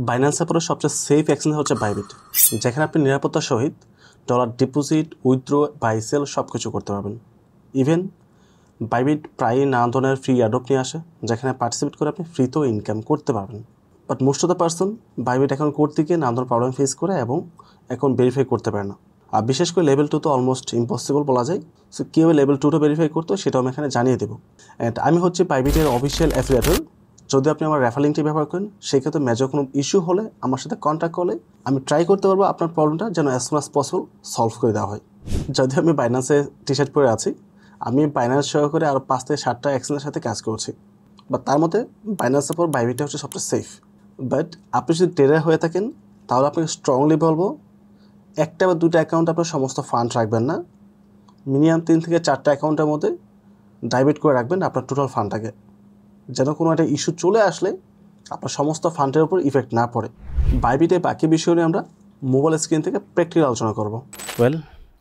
Binance অ্যাপের সবচেয়ে safe exchange হচ্ছে বাইবিট, যেখানে আপনি নিরাপত্তার সহিত dollar deposit, withdraw, buy sell সব কিছু করতে পারবেন। ইভেন বাইবিট প্রায়ই নানা ধরনের ফ্রি অ্যাডপ নিয়ে আসে, যেখানে পার্টিসিপেট করে আপনি ফ্রিতেও ইনকাম করতে পারবেন। But most of the person Bybit account করতে গিয়ে নানা ধরনের প্রবলেম ফেস করে এবং অ্যাকাউন্ট ভেরিফাই করতে পারে না। আর বিশেষ করে লেভেল 2 তো অলমোস্ট ইম্পসিবল বলা যায়। সো কীভাবে লেভেল 2টা ভেরিফাই করতে সেটাও আমি এখানে জানিয়ে দেবো। অ্যান্ড আমি হচ্ছে বাইবিটের অফিসিয়াল অ্যাফিলিয়েটর। যদি আপনি আমার রেফার লিঙ্কটি ব্যবহার করেন, সেক্ষেত্রে মেজর কোনো ইস্যু হলে আমার সাথে কন্ট্যাক্ট করলে আমি ট্রাই করতে পারবো আপনার প্রবলেমটা যেন as soon as possible solve করে দেওয়া হয়। যদি আমি বাইন্যান্সে টি শার্ট পরে আছি, আমি বাইন্যান্স সহকারে আরও 5 থেকে 7টা এক্সচেঞ্জের সাথে কাজ করছি, বা তার মধ্যে বাইন্যান্সের পর বাইবিটটা হচ্ছে সবচেয়ে সেফ। বাট আপনি যদি ট্রেডার হয়ে থাকেন, তাহলে আপনাকে স্ট্রংলি বলবো একটা বা দুটো অ্যাকাউন্ট আপনার সমস্ত ফান্ড রাখবেন না। মিনিমাম 3 থেকে 4টা অ্যাকাউন্টের মধ্যে ডাইভার্ট করে রাখবেন আপনার টোটাল ফান্ডটাকে, যেন কোনো একটা ইস্যু চলে আসলে আপনার সমস্ত ফান্ডের উপর ইফেক্ট না পড়ে। বাইবিটে বাকি বিষয় নিয়ে আমরা মোবাইল স্ক্রিন থেকে প্র্যাকটিক্যাল আলোচনা করব।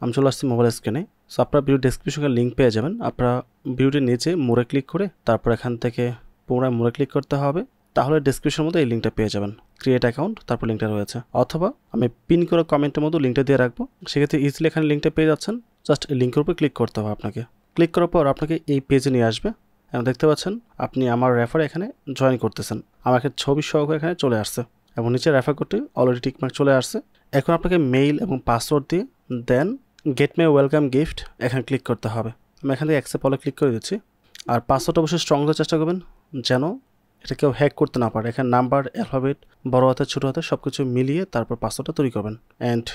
আমি চলে আসছি মোবাইল স্ক্রিনে। সো আপনারা ভিডিও ডেসক্রিপশনে লিঙ্ক পেয়ে যাবেন। আপনারা ভিডিওটির নিচে মোড়ে ক্লিক করে তারপর এখান থেকে পুনরায় মোড়ে ক্লিক করতে হবে, তাহলে ডেসক্রিপশনের মধ্যে এই লিঙ্কটা পেয়ে যাবেন। ক্রিয়েট অ্যাকাউন্ট, তারপর লিঙ্কটা রয়েছে, অথবা আমি পিন করে কমেন্টের মধ্যে লিঙ্কটা দিয়ে রাখবো, সেক্ষেত্রে ইজিলি এখানে লিঙ্কটা পেয়ে যাচ্ছেন। জাস্ট এই লিঙ্কের উপর ক্লিক করতে হবে আপনাকে। ক্লিক করার পর আপনাকে এই পেজে নিয়ে আসবে এবং দেখতে পাচ্ছেন আপনি আমার রেফার এখানে জয়েন করতেছেন। আমাকে ছবি সহ এখানে চলে আসছে এবং নিচে রেফার কোডটি অলরেডি টিকমার্ক চলে আসছে। এখন আপনাকে মেইল এবং পাসওয়ার্ড দিয়ে দেন গেট মাই ওয়েলকাম গিফট এখানে ক্লিক করতে হবে। আমি এখান থেকে অ্যাকসেপ্ট অলে ক্লিক করে দিচ্ছি। আর পাসওয়ার্ড অবশ্যই স্ট্রং দেওয়ার চেষ্টা করবেন, যেন এটা কেউ হ্যাক করতে না পারে। এখানে নাম্বার, অ্যালফাবেট, বড় হাতে ছোটো হাতে সব কিছু মিলিয়ে তারপর পাসওয়ার্ডটা তৈরি করবেন। অ্যান্ড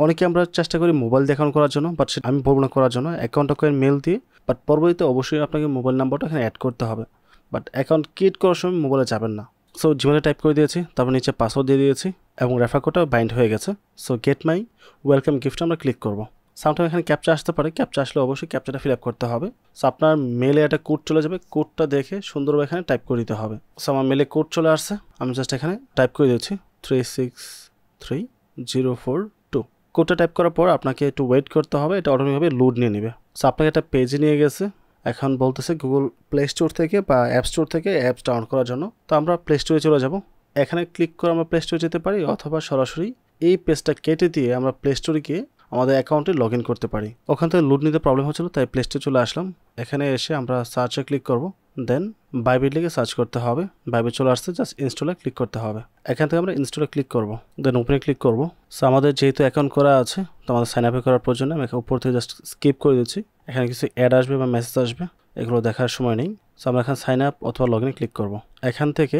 অনেকে আমরা চেষ্টা করি মোবাইল দেখানো করার জন্য, বাট আমি বলবো না করার জন্য। অ্যাকাউন্টটা করে মেল দিয়ে, বাট পরবর্তীতে অবশ্যই আপনাকে মোবাইল নাম্বারটা এখানে অ্যাড করতে হবে। বাট অ্যাকাউন্ট ক্রিয়েট করার সময় মোবাইলে যাবেন না। সো জিমেলে টাইপ করে দিয়েছি, তারপর নিচে পাসওয়ার্ড দিয়ে দিয়েছি এবং রেফার কোডটা বাইন্ড হয়ে গেছে। So get my welcome gift আমরা ক্লিক করবো। সামটাইম এখানে ক্যাপচা আসতে পারে, ক্যাপচা আসলে অবশ্যই ক্যাপচাটা ফিল আপ করতে হবে। সো আপনার মেলে একটা কোড চলে যাবে, কোডটা দেখে সুন্দরভাবে এখানে টাইপ করে দিতে হবে। সো আমার মেলে কোড চলে আসছে, আমি জাস্ট এখানে টাইপ করে দিচ্ছি 363042। কোডটা টাইপ করার পর আপনাকে একটু ওয়েট করতে হবে, এটা অটোমেটিকভাবে লোড নিয়ে নেবে। সো আপনাকে একটা পেজে নিয়ে গেছে। এখন বলতেছে গুগল প্লে স্টোর থেকে বা অ্যাপ স্টোর থেকে অ্যাপস ডাউনলোড করার জন্য। তো আমরা প্লে স্টোরে চলে যাব। এখানে ক্লিক করে আমরা প্লে স্টোরে যেতে পারি, অথবা সরাসরি এই পেজটা কেটে দিয়ে আমরা প্লে স্টোরে গিয়ে আমাদের অ্যাকাউন্টে লগ ইন করতে পারি। ওখান থেকে লোড নিতে প্রবলেম হচ্ছিলো, তাই প্লে স্টোরে চলে আসলাম। এখানে এসে আমরা সার্চে ক্লিক করব, দেন বাইবিট লিখে সার্চ করতে হবে। বাইবিট চলে আসছে, জাস্ট ইনস্টলে ক্লিক করতে হবে। এখান থেকে আমরা ইনস্টলে ক্লিক করব, দেন ওপেনে ক্লিক করব। সো আমাদের যেহেতু অ্যাকাউন্ট করা আছে, তো আমাদের সাইন আপে করার প্রয়োজন আমি উপর থেকে জাস্ট স্কিপ করে দিচ্ছি। এখানে কিছু অ্যাড আসবে বা মেসেজ আসবে, এগুলো দেখার সময় নেই। সো আমরা এখানে সাইন আপ অথবা লগ ইনে ক্লিক করব। এখান থেকে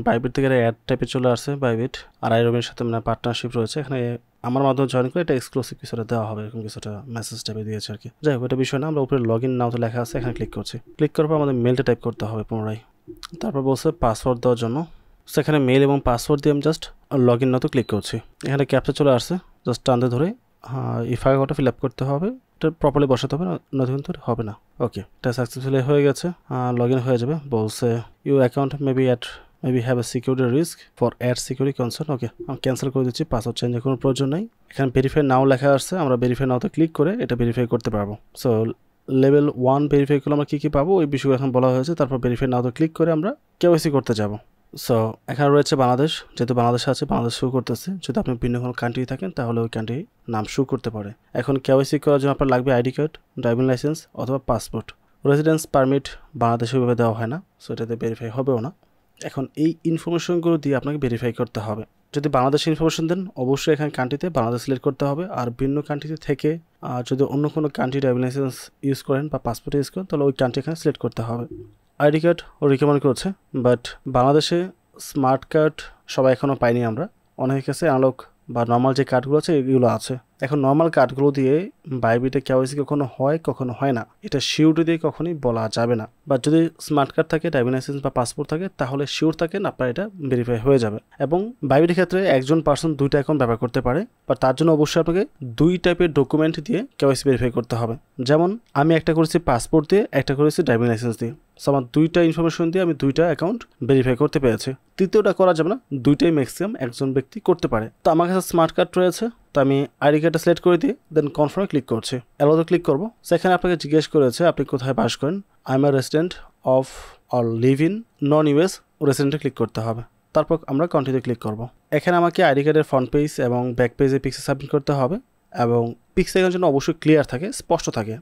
বাইবিট থেকে অ্যাড টাইপে চলে আসছে। বাইবিট আর আইরোবের সাথে মানে পার্টনারশিপ রয়েছে। এখানে আমার মাধ্যমে জয়েন করে এটা এক্সক্লুসিভ কিছুটা দেওয়া হবে, এরকম কিছুটা মেসেজ টাইপে দিয়েছে আর কি। যাই হোক, এটা বিষয় না। আমরা উপরে লগ ইন নাও তো লেখা আছে, এখানে ক্লিক করছি। ক্লিক করার পর আমাদের মেলটা টাইপ করতে হবে পুনরায়। তারপর বলছে পাসওয়ার্ড দেওয়ার জন্য। সেখানে মেল এবং পাসওয়ার্ড দিয়ে আমি জাস্ট লগ ইন নাও তো ক্লিক করছি। এখানে ক্যাপচা চলে আসছে, জাস্ট টানতে ধরে এই ফাইলটা ফিল আপ করতে হবে। এটা প্রপারলি বসাতে হবে, নতুন কিন্তু হবে না। ওকে, এটা সাকসেসফুলি হয়ে গেছে, লগ ইন হয়ে যাবে। বলছে you account maybe have a security risk for add security concern. Okay, আমি ক্যান্সেল করে দিচ্ছি, পাসওয়ার্ড চেঞ্জের কোনো প্রয়োজন নেই। এখানে ভেরিফাই নাও লেখা আসছে, আমরা ভেরিফাই নাওতে ক্লিক করে এটা ভেরিফাই করতে পারবো। সো লেভেল 1 ভেরিফাই করলে আমরা কী পাবো ওই বিষয় এখন বলা হয়েছে। তারপর ভেরিফাই নাওতে ক্লিক করে আমরা কেওয়াইসি করতে যাব। সো এখানে রয়েছে বাংলাদেশ, যেহেতু বাংলাদেশে আছে বাংলাদেশ শো করতেছে। যদি আপনি ভিন্ন কোনো কান্ট্রি থাকেন তাহলে ওই কান্ট্রি নাম শো করতে পারে। এখন কেওয়াইসি করার জন্য আপনার লাগবে আইডি কার্ড, ড্রাইভিং লাইসেন্স অথবা পাসপোর্ট। রেসিডেন্স পারমিট বাংলাদেশে ওইভাবে দেওয়া হয় না, সো এটাতে ভেরিফাই হবেও না। এখন এই ইনফরমেশনগুলো দিয়ে আপনাকে ভেরিফাই করতে হবে। যদি বাংলাদেশে ইনফরমেশন দেন, অবশ্যই এখানে কান্ট্রিতে বাংলাদেশ সিলেক্ট করতে হবে। আর ভিন্ন কান্ট্রিতে থেকে যদি অন্য কোনো কান্ট্রি ড্রাইভিং লাইসেন্স ইউজ করেন বা পাসপোর্ট ইউজ করেন, তাহলে ওই কান্ট্রি এখানে সিলেক্ট করতে হবে। আইডি কার্ড ও রিকমেন্ড করছে, বাট বাংলাদেশে স্মার্ট কার্ড সবাই এখনও পাইনি আমরা। অনেকের কাছে অ্যানালগ বা নর্মাল যে কার্ডগুলো আছে এগুলো আছে। এখন নর্মাল কার্ডগুলো দিয়ে বাইবিটে কেওয়াইসি কখনো হয় না, এটা শিওর দিয়ে কখনোই বলা যাবে না। বা যদি স্মার্ট কার্ড থাকে, ড্রাইভিং লাইসেন্স বা পাসপোর্ট থাকে, তাহলে শিওর থাকেন আপনার এটা ভেরিফাই হয়ে যাবে। এবং বাইবিটের ক্ষেত্রে একজন পার্সন দুইটা অ্যাকাউন্ট ব্যবহার করতে পারে, বা তার জন্য অবশ্যই আপনাকে দুই টাইপের ডকুমেন্ট দিয়ে কেওয়াইসি ভেরিফাই করতে হবে। যেমন আমি একটা করেছি পাসপোর্ট দিয়ে, একটা করেছি ড্রাইভিং লাইসেন্স দিয়ে। সো আমার দুইটা ইনফরমেশন দিয়ে আমি দুইটা অ্যাকাউন্ট ভেরিফাই করতে পেরেছি। তৃতীয়টা করা যাবে না, দুইটাই ম্যাক্সিমাম একজন ব্যক্তি করতে পারে। তো আমার কাছে স্মার্ট কার্ড রয়েছে, তো আমি আইডি কার্ডটা সিলেক্ট করে দিয়ে দেন কনফার্মে ক্লিক করছি, অ্যালোতে ক্লিক করবো। সেখানে আপনাকে জিজ্ঞেস করেছে আপনি কোথায় বাস করেন। I am a resident of or live in non US, রেসিডেন্টে ক্লিক করতে হবে। তারপর আমরা কন্টিনিউ ক্লিক করব। এখানে আমাকে আইডি কার্ডের ফ্রন্ট পেজ এবং ব্যাক পেজে পিকচার সাবমিট করতে হবে এবং পিকচারের জন্য অবশ্যই ক্লিয়ার থাকে, স্পষ্ট থাকে,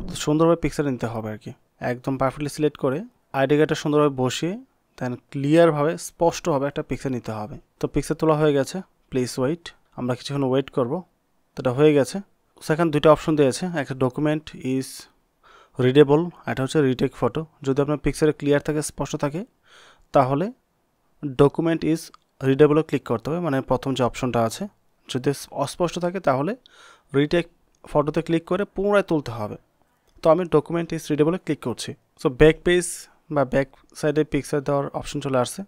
তো সুন্দরভাবে পিকচার নিতে হবে আর কি। একদম পারফেক্টলি সিলেক্ট করে আইডি কার্ডটা সুন্দরভাবে বসিয়ে দেন ক্লিয়ারভাবে স্পষ্টভাবে একটা পিকচার নিতে হবে। তো পিকচার তোলা হয়ে গেছে, প্লিজ ওয়েট, আমরা কিছুক্ষণ ওয়েট করব। তো এটা হয়ে গেছে। সেখানে দুইটা অপশন দিয়েছে, একটা ডকুমেন্ট ইজ রিডেবল, এটা হচ্ছে রিটেক ফটো। যদি আপনার পিকচারে ক্লিয়ার থাকে, স্পষ্ট থাকে, তাহলে ডকুমেন্ট ইজ রিডেবলে ক্লিক করতে হবে, মানে প্রথম যে অপশনটা আছে। যদি অস্পষ্ট থাকে তাহলে রিটেক ফটোতে ক্লিক করে পুনরায় তুলতে হবে। তো আমি ডকুমেন্ট ইজ রিডেবলে ক্লিক করছি। সো ব্যাক পেজ বা ব্যাক সাইডে পিকচার দেওয়ার অপশন চলে আসছে।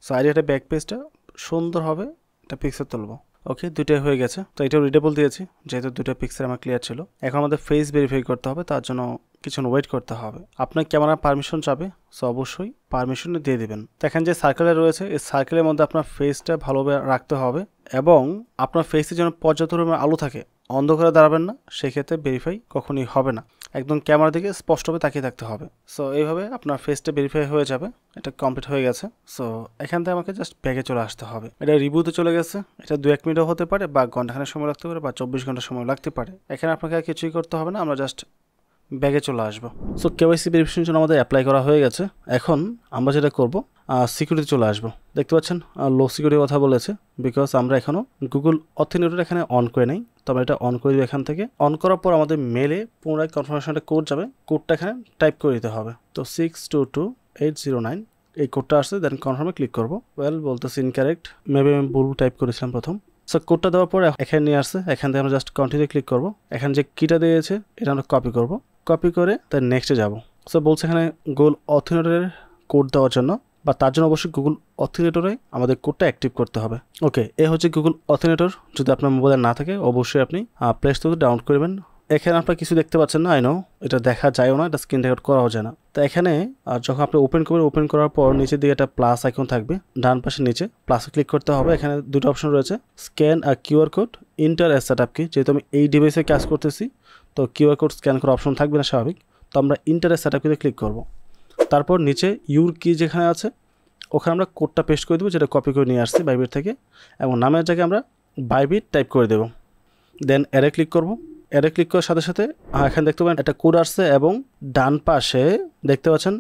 সো আইডিয়াটা ব্যাক পেজটা সুন্দরভাবে একটা পিকচার তুলবো। ওকে, দুইটাই হয়ে গেছে। তো এটাও রিডেবল দিয়েছি, যেহেতু দুটো পিকচার আমার ক্লিয়ার ছিল। এখন আমাদের ফেস ভেরিফাই করতে হবে, তার জন্য কিছুক্ষণ ওয়েট করতে হবে। আপনার ক্যামেরা পারমিশন চাবে, সো অবশ্যই পারমিশন দিয়ে দিবেন। দেখেন যে সার্কেলে রয়েছে, এই সার্কেলের মধ্যে আপনার ফেসটা ভালোভাবে রাখতে হবে এবং আপনার ফেসে যেন পর্যাপ্ত পরিমাণে আলো থাকে, অন্ধকারে দাঁড়াবেন না, সেক্ষেত্রে ভেরিফাই কখনোই হবে না। একদম ক্যামেরার দিকে স্পষ্টভাবে তাকিয়ে থাকতে হবে। সো এইভাবে আপনার ফেসটা ভেরিফাই হয়ে যাবে। এটা কমপ্লিট হয়ে গেছে। সো এখান থেকে আমাকে জাস্ট ব্যাগে চলে আসতে হবে। এটা রিভিউতে চলে গেছে। এটা 2-1 মিনিটও হতে পারে বা ঘন্টাখানেক সময় লাগতে পারে বা 24 ঘন্টা সময় লাগতে পারে। এখানে আপনাকে আর কিছুই করতে হবে না, আমরা জাস্ট ব্যাগে চলে আসবো। সো কেওয়াইসি ভেরিফিকেশনের জন্য আমাদের অ্যাপ্লাই করা হয়ে গেছে। এখন আমরা যেটা করব, সিকিউরিটি চলে আসবো। দেখতে পাচ্ছেন লো সিকিউরিটির কথা বলেছে, বিকজ আমরা এখনও গুগল অথেন্টিকেটর এখানে অন করে নেই। তো আমরা এটা অন করে দিব। এখান থেকে অন করার পর আমাদের মেলে পুনরায় কনফার্মেশনটা কোড যাবে, কোডটা এখানে টাইপ করে দিতে হবে। তো 622809 এই কোডটা আসছে, দেন কনফার্মে ক্লিক করবো। বলতেছে ইনকারেক্ট, মেবি আমি ভুল টাইপ করেছিলাম প্রথম। সো কোডটা দেওয়ার পর এখানে নিয়ে আসছে, এখান থেকে আমরা জাস্ট কন্টিনিউ ক্লিক করবো। এখানে যে কিটা দিয়েছে এটা আমরা কপি করব, কপি করে তার নেক্সটে যাব। সো বলছে এখানে গুগল অথেন্টিকেটরের কোড দেওয়ার জন্য, বা তার জন্য অবশ্যই গুগল অথেন্টিকেটরে আমাদের কোডটা অ্যাক্টিভ করতে হবে। ওকে, এ হচ্ছে গুগল অথেন্টিকেটর। যদি আপনার মোবাইলে না থাকে অবশ্যই আপনি প্লে স্টোর থেকে ডাউনলোড করবেন। এখানে আপনার কিছু দেখতে পাচ্ছেন না, আইনো এটা দেখা যায়ও না, এটা স্ক্রিন রেকর্ড করাও যায় না। তো এখানে যখন আপনি ওপেন করবেন, ওপেন করার পর নিচের দিকে একটা প্লাস আইকন থাকবে, ডান পাশে নিচে প্লাসে ক্লিক করতে হবে। এখানে দুটো অপশন রয়েছে, স্ক্যান আর QR code, enter a setup key. যেহেতু আমি এই ডিভাইসে কাজ করতেছি তো কিউআর কোড স্ক্যান করার অপশন থাকবে না স্বাভাবিক। তো আমরা ইন্টার এস সেটআপ কিতে ক্লিক করব। তারপর নিচে ইউর কি যেখানে আছে ওখানে আমরা কোডটা পেস্ট করে দেবো, যেটা কপি করে নিয়ে আসছি বাইবিট থেকে, এবং নামের জায়গায় আমরা বাইবিট টাইপ করে দেবো। দেন অ্যারে ক্লিক করব। অ্যারে ক্লিক করার সাথে সাথে এখানে দেখতে পাবেন একটা কোড আসছে এবং ডান পাশে দেখতে পাচ্ছেন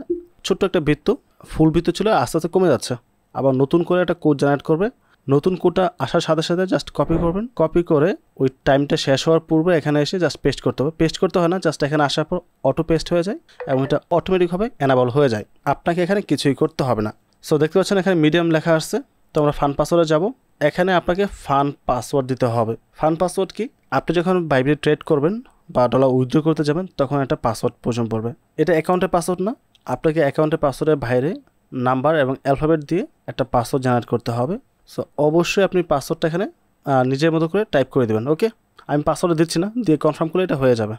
ছোট্ট একটা বৃত্ত, ফুল বৃত্ত ছিল, আস্তে আস্তে কমে যাচ্ছে। আবার নতুন করে একটা কোড জেনারেট করবে। নতুন কোডটা আসার সাথে সাথে জাস্ট কপি করবেন, কপি করে ওই টাইমটা শেষ হওয়ার পূর্বে এখানে এসে জাস্ট পেস্ট করতে হবে। পেস্ট করতে হয় না, জাস্ট এখানে আসার পর অটো পেস্ট হয়ে যায় এবং এটা অটোমেটিকভাবে এনাবল হয়ে যায়। আপনাকে এখানে কিছুই করতে হবে না। সো দেখতে পাচ্ছেন এখানে মিডিয়াম লেখা আসছে। তো আমরা ফান পাসওয়ার্ডে যাব। এখানে আপনাকে ফান পাসওয়ার্ড দিতে হবে। ফান পাসওয়ার্ড কি? আপনি যখন বাইবিটে ট্রেড করবেন বা ডলার উইথড্র করতে যাবেন তখন একটা পাসওয়ার্ড প্রয়োজন পড়বে। এটা অ্যাকাউন্টের পাসওয়ার্ড না, আপনাকে অ্যাকাউন্টের পাসওয়ার্ডের বাইরে নাম্বার এবং অ্যালফাবেট দিয়ে একটা পাসওয়ার্ড জেনারেট করতে হবে। সো অবশ্যই আপনি পাসওয়ার্ডটা এখানে নিজের মতো করে টাইপ করে দেবেন। ওকে, আমি পাসওয়ার্ড দিচ্ছি না, দিয়ে কনফার্ম করলে এটা হয়ে যাবে।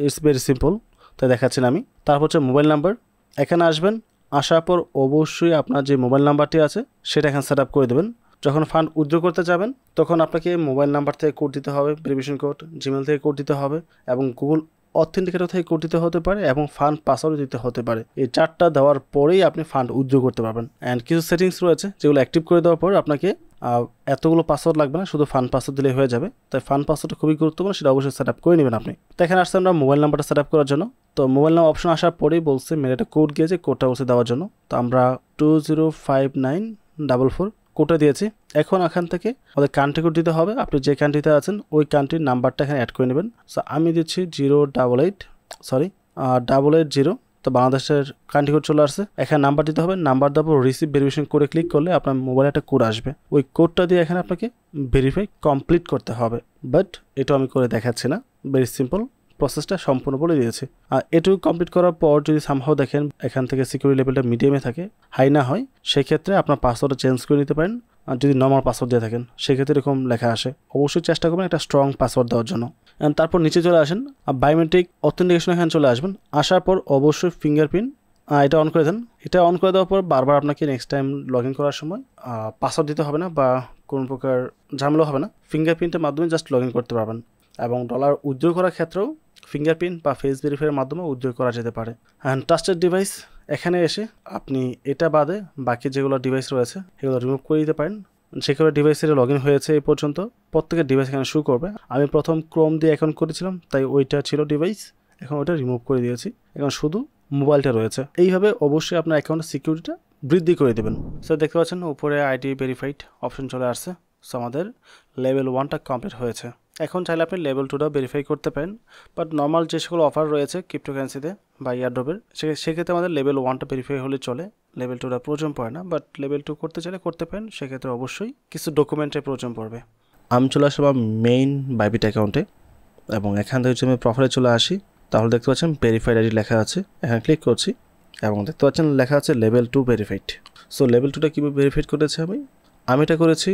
ইটস ভেরি সিম্পল, তাই দেখাচ্ছি না আমি। তারপর হচ্ছে মোবাইল নাম্বার, এখানে আসবেন। আসার পর অবশ্যই আপনার যে মোবাইল নাম্বারটি আছে সেটা এখানে সেট আপ করে দেবেন। যখন ফান্ড উইথড্র করতে যাবেন তখন আপনাকে মোবাইল নাম্বার থেকে কোড দিতে হবে, ভেরিফিকেশন কোড, জিমেল থেকে কোড দিতে হবে এবং গুগল অথেন্টিকেটর থেকে কোড দিতে হতে পারে এবং ফান্ড পাসওয়ার্ড দিতে হতে পারে। এই চারটা দেওয়ার পরেই আপনি ফান্ড উইথড্র করতে পারবেন। অ্যান্ড কিছু সেটিংস রয়েছে যেগুলো অ্যাক্টিভ করে দেওয়ার পর আপনাকে এতগুলো পাসওয়ার্ড লাগবে না, শুধু ফান্ড পাসওয়ার্ড দিলেই হয়ে যাবে। তাই ফান্ড পাসওয়ার্ডটা খুবই গুরুত্বপূর্ণ, সেটা অবশ্যই সেট আপ করে নেবেন আপনি। তো এখানে আসছে আমরা মোবাইল নাম্বারটা সেট আপ করার জন্য। তো মোবাইল নাম্বার অপশন আসার পরেই বলছে মেরে একটা কোড গিয়েছে, কোডটা বলছে দেওয়ার জন্য। তো আমরা 205944 কোডটা দিয়েছি। এখন এখান থেকে আমাদের কান্ট্রি কোড দিতে হবে। আপনি যে কান্ট্রিতে আছেন ওই কান্ট্রির নাম্বারটা এখানে অ্যাড করে নেবেন। সো আমি দিচ্ছি 880। তো বাংলাদেশের কান্ট্রি কোড চলে আসছে। এখানে নাম্বার দিতে হবে। নাম্বার দেওয়ার রিসিভ ভেরিফিকেশন করে ক্লিক করলে আপনার মোবাইলে একটা কোড আসবে। ওই কোডটা দিয়ে এখানে আপনাকে ভেরিফাই কমপ্লিট করতে হবে। বাট এটা আমি করে দেখাচ্ছি না, ভেরি সিম্পল, প্রসেসটা সম্পূর্ণ বলে দিয়েছি। আর এটুকু কমপ্লিট করার পর যদি সামহাও দেখেন এখান থেকে সিকিউরিটি লেভেলটা মিডিয়ামে থাকে, হাই না হয়, সেক্ষেত্রে আপনার পাসওয়ার্ডটা চেঞ্জ করে নিতে পারেন। আর যদি নর্মাল পাসওয়ার্ড দিয়ে থাকেন সেক্ষেত্রে এরকম লেখা আসে। অবশ্যই চেষ্টা করবেন একটা স্ট্রং পাসওয়ার্ড দেওয়ার জন্য। তারপর নিচে চলে আসেন, বায়োমেট্রিক অথেন্টিকেশন এখানে চলে আসবেন। আসার পর অবশ্যই ফিঙ্গারপ্রিন্ট এটা অন করে দেন। এটা অন করে দেওয়ার পর বারবার আপনাকে নেক্সট টাইম লগ ইন করার সময় পাসওয়ার্ড দিতে হবে না বা কোনো প্রকার ঝামেলা হবে না। ফিঙ্গারপ্রিন্টের মাধ্যমে জাস্ট লগ ইন করতে পারবেন। এবং ডলার উইথড্র করার ক্ষেত্রেও ফিঙ্গারপ্রিন্ট বা ফেস ভেরিফাইয়ের মাধ্যমে উইথড্র করা যেতে পারে। অ্যান্ড ট্রাস্টেড ডিভাইস, এখানে এসে আপনি এটা বাদে বাকি যেগুলো ডিভাইস রয়েছে সেগুলো রিমুভ করে দিতে পারেন। যে কোনো ডিভাইসে লগ ইন হয়েছে এই পর্যন্ত প্রত্যেকের ডিভাইস এখানে শো করবে। আমি প্রথম ক্রোম দিয়ে অ্যাকাউন্ট করেছিলাম, তাই ওইটা ছিল ডিভাইস, এখন ওটা রিমুভ করে দিয়েছি, এখন শুধু মোবাইলটা রয়েছে। এইভাবে অবশ্যই আপনার অ্যাকাউন্টের সিকিউরিটিটা বৃদ্ধি করে দেবেন। সো দেখতে পাচ্ছেন উপরে আইডি ভেরিফাইড অপশন চলে আসছে। সো আমাদের লেভেল 1টা কমপ্লিট হয়েছে। এখন চাইলে আপনি লেভেল 2টাও ভেরিফাই করতে পারেন, বাট নর্মাল যে সকল অফার রয়েছে ক্রিপ্টোকারেন্সিতে বা ইয়ারড্রপের সেক্ষেত্রে আমাদের লেভেল 1টা ভেরিফাই হলে চলে, লেভেল 2টা প্রয়োজন পড়ে না। বাট লেভেল 2 করতে চাইলে করতে পারেন, সেক্ষেত্রে অবশ্যই কিছু ডকুমেন্টের প্রয়োজন পড়বে। আমি চলে আসলাম মেইন বাইবিট অ্যাকাউন্টে এবং এখান থেকে যদি আমি প্রোফাইলে চলে আসি তাহলে দেখতে পাচ্ছেন ভেরিফাইড আইডি লেখা আছে, এখানে ক্লিক করছি এবং দেখতে পাচ্ছেন লেখা আছে লেভেল 2 ভেরিফাইড। সো লেভেল 2টা কীভাবে ভেরিফাইড করেছি আমি এটা করেছি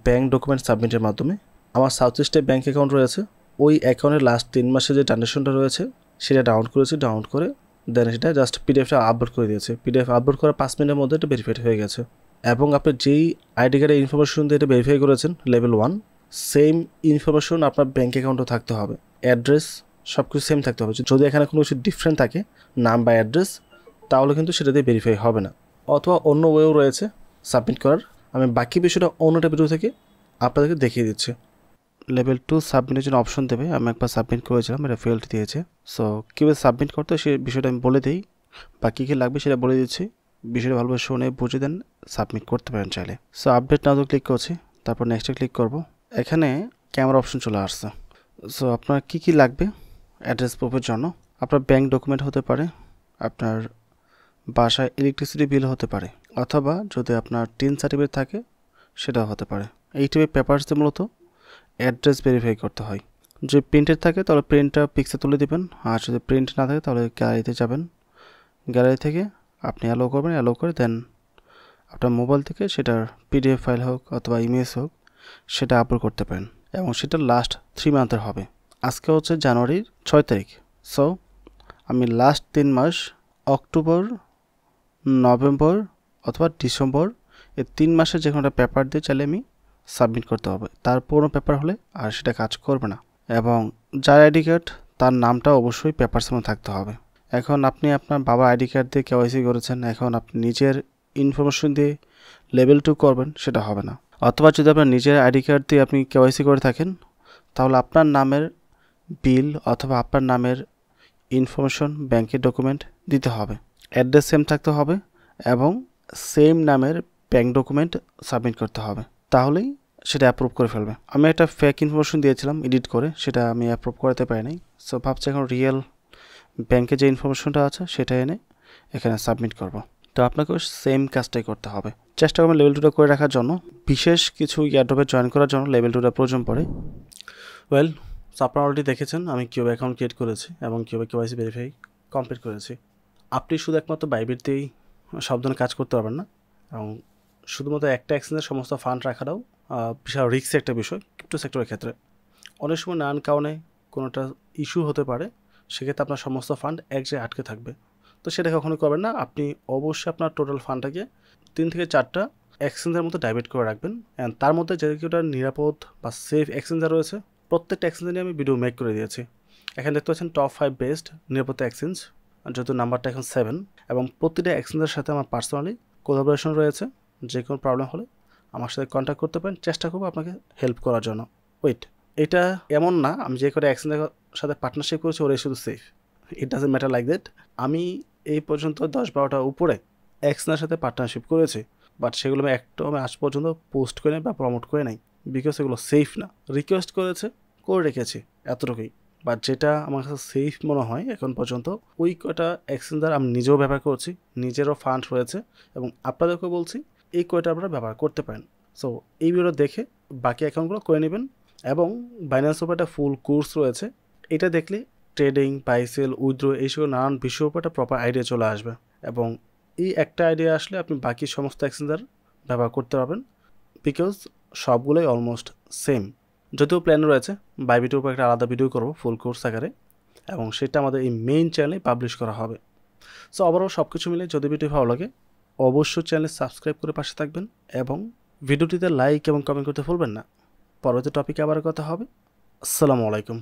ব্যাঙ্ক ডকুমেন্ট সাবমিটের মাধ্যমে। আমার সাউথ ইস্টে ব্যাঙ্ক অ্যাকাউন্ট রয়েছে, ওই অ্যাকাউন্টের লাস্ট 3 মাসে যে ট্রানজ্যাকশনটা রয়েছে সেটা ডাউনলোড করেছি, ডাউনলোড করে দেন সেটা জাস্ট পিডিএফটা আপলোড করে দিয়েছে। পিডিএফ আপলোড করার 5 মিনিটের মধ্যে এটা ভেরিফাইড হয়ে গেছে। এবং আপনি যেই আইডি কার্ডের ইনফরমেশন দিয়ে এটা ভেরিফাই করেছেন লেভেল 1, সেম ইনফরমেশন আপনার ব্যাঙ্ক অ্যাকাউন্টও থাকতে হবে, অ্যাড্রেস সব কিছু সেম থাকতে হবে। যদি এখানে কোনো কিছু ডিফারেন্ট থাকে নাম বা অ্যাড্রেস, তাহলে কিন্তু সেটা দিয়ে ভেরিফাই হবে না। অথবা অন্য ওয়েও রয়েছে সাবমিট করার, আমি বাকি বিষয়টা অন্যটা ভিডিও থেকে আপনাদেরকে দেখিয়ে দিচ্ছি। লেভেল 2 সাবমিটের জন্য অপশন দেবে, আমি একবার সাবমিট করেছিলাম, এটা ফেল্ড দিয়েছে। সো কীভাবে সাবমিট করতে সেই বিষয়টা আমি বলে দিই, বা কী কী লাগবে সেটা বলে দিচ্ছি, বিষয়টা ভালোভাবে শুনে বুঝে দেন সাবমিট করতে পারেন চাইলে। সো আপডেট নাও ক্লিক করছি, তারপর নেক্সটে ক্লিক করব। এখানে ক্যামেরা অপশন চলে আসছে। সো আপনার কী কী লাগবে অ্যাড্রেস প্রুফের জন্য, আপনার ব্যাঙ্ক ডকুমেন্ট হতে পারে, আপনার বাসায় ইলেকট্রিসিটি বিল হতে পারে, অথবা যদি আপনার টিন সার্টিফিকেট থাকে সেটাও হতে পারে। এই টাইপের পেপারস দিয়ে মূলত অ্যাড্রেস ভেরিফাই করতে হয়। যদি প্রিন্টেড থাকে তাহলে প্রিন্টটা পিক্সে তুলে দেবেন, আর যদি প্রিন্ট না থাকে তাহলে গ্যালারিতে যাবেন, গ্যালারি থেকে আপনি অ্যালো করবেন, অ্যালো করে দেন আপনার মোবাইল থেকে সেটার পিডিএফ ফাইল হোক অথবা ইমেজ হোক সেটা আপলোড করতে পারেন, এবং সেটা লাস্ট 3 মান্থের হবে। আজকে হচ্ছে জানুয়ারির 6 তারিখ। সো আমি লাস্ট 3 মাস অক্টোবর, নভেম্বর অথবা ডিসেম্বর এই 3 মাসের যে কোনো একটা পেপার দিয়ে চাইলে আমি সাবমিট করতে হবে। তার পুরনো পেপার হলে আর সেটা কাজ করবে না, এবং যার আইডি কার্ড তার নামটা অবশ্যই পেপারসের মধ্যে থাকতে হবে। এখন আপনি আপনার বাবার আইডি কার্ড দিয়ে কেওয়াইসি করেছেন, এখন আপনি নিজের ইনফরমেশন দিয়ে লেভেল 2 করবেন, সেটা হবে না। অথবা যদি আপনার নিজের আইডি কার্ড দিয়ে আপনি কেওয়াইসি করে থাকেন তাহলে আপনার নামের বিল অথবা আপনার নামের ইনফরমেশন ব্যাংকের ডকুমেন্ট দিতে হবে, অ্যাড্রেস সেম থাকতে হবে এবং সেম নামের ব্যাঙ্ক ডকুমেন্ট সাবমিট করতে হবে, তাহলেই সেটা অ্যাপ্রুভ করে ফেলবে। আমি একটা ফেক ইনফরমেশন দিয়েছিলাম এডিট করে, সেটা আমি অ্যাপ্রুভ করাতে পারি নাই। সো ভাবছি এখন রিয়েল ব্যাংকে যে ইনফরমেশনটা আছে সেটা এনে এখানে সাবমিট করব। তো আপনাকেও সেম কাজটাই করতে হবে। চেষ্টা করবেন লেভেল 2টা করে রাখার জন্য। বিশেষ কিছু ইয়ারড্রপে জয়েন করার জন্য লেভেল 2টা প্রয়োজন পড়ে। ওয়েল, সো আপনারা অলরেডি দেখেছেন আমি কীভাবে অ্যাকাউন্ট ক্রিয়েট করেছি এবং কীভাবে কেওয়াইসি ভেরিফাই কমপ্লিট করেছি। আপনি শুধু একমাত্র বাইবিট দিয়েই সব ধরনের কাজ করতে পারবেন না, এবং শুধুমাত্র একটা এক্সচেঞ্জের সমস্ত ফান্ড রাখাটাও বিশাল রিস্ক একটা বিষয় ক্রিপ্টো সেক্টরের ক্ষেত্রে। অনেক সময় নানান কারণে কোনোটা ইস্যু হতে পারে, সেক্ষেত্রে আপনার সমস্ত ফান্ড এক জায়গায় আটকে থাকবে। তো সেটা কখনোই করবেন না। আপনি অবশ্যই আপনার টোটাল ফান্ডটাকে 3 থেকে 4টা এক্সচেঞ্জের মতো ডাইভার্ট করে রাখবেন, অ্যান্ড তার মধ্যে যে কেউটা নিরাপদ বা সেফ এক্সচেঞ্জার রয়েছে প্রত্যেকটা এক্সচেঞ্জে নিয়ে আমি ভিডিও মেক করে দিয়েছি। এখানে দেখতে পাচ্ছেন টপ 5 বেস্ট নিরাপত্তা এক্সচেঞ্জ, যেহেতু নাম্বারটা এখন 7, এবং প্রতিটা এক্সচেঞ্জের সাথে আমার পার্সোনালি কোলাবোরেশন রয়েছে। যে কোনো প্রবলেম হলে আমার সাথে কন্ট্যাক্ট করতে পারেন, চেষ্টা করবো আপনাকে হেল্প করার জন্য। এটা এমন না আমি যে করে এক্সচেঞ্জের সাথে পার্টনারশিপ করেছি ওরাই শুধু safe, it doesn't matter like that. আমি এই পর্যন্ত 10-12টা উপরে এক্সচেঞ্জের সাথে পার্টনারশিপ করেছি, বাট সেগুলো আমি একটাও আমি আজ পর্যন্ত পোস্ট করে নাই বা প্রমোট করে নাই, বিকজ এগুলো সেফ না। রিকোয়েস্ট করেছে, করে রেখেছি, এতটুকুই। বাট যেটা আমার কাছে সেফ মনে হয় এখন পর্যন্ত ওই কয়টা এক্সচেঞ্জার আমি নিজেও ব্যবহার করছি, নিজেরও ফান্ড রয়েছে, এবং আপনাদেরকেও বলছি এই কয়টা আপনারা ব্যবহার করতে পারেন। সো এই ভিডিও দেখে বাকি অ্যাকাউন্টগুলো করে নেবেন, এবং বাইন্যান্স উপর একটা ফুল কোর্স রয়েছে, এটা দেখলে ট্রেডিং, বাই সেল, উইথড্র এইসব নানান বিষয়ের উপর একটা প্রপার আইডিয়া চলে আসবে, এবং এই একটা আইডিয়া আসলে আপনি বাকি সমস্ত এক্সচেঞ্জার ব্যবহার করতে পারবেন, বিকজ সবগুলোই অলমোস্ট সেম। যদিও প্ল্যান রয়েছে বাইবিটের উপর একটা আলাদা ভিডিও করব ফুল কোর্স আকারে, এবং সেটা আমাদের এই মেইন চ্যানেলে পাবলিশ করা হবে। সো ওভারঅল সব কিছু মিলে যদি ভিডিও ভালো লাগে অবশ্যই চ্যানেলে সাবস্ক্রাইব করে পাশে থাকবেন, এবং ভিডিওটিতে লাইক এবং কমেন্ট করতে ভুলবেন না। পরবর্তী টপিকে আবার কথা হবে। আসসালামু আলাইকুম।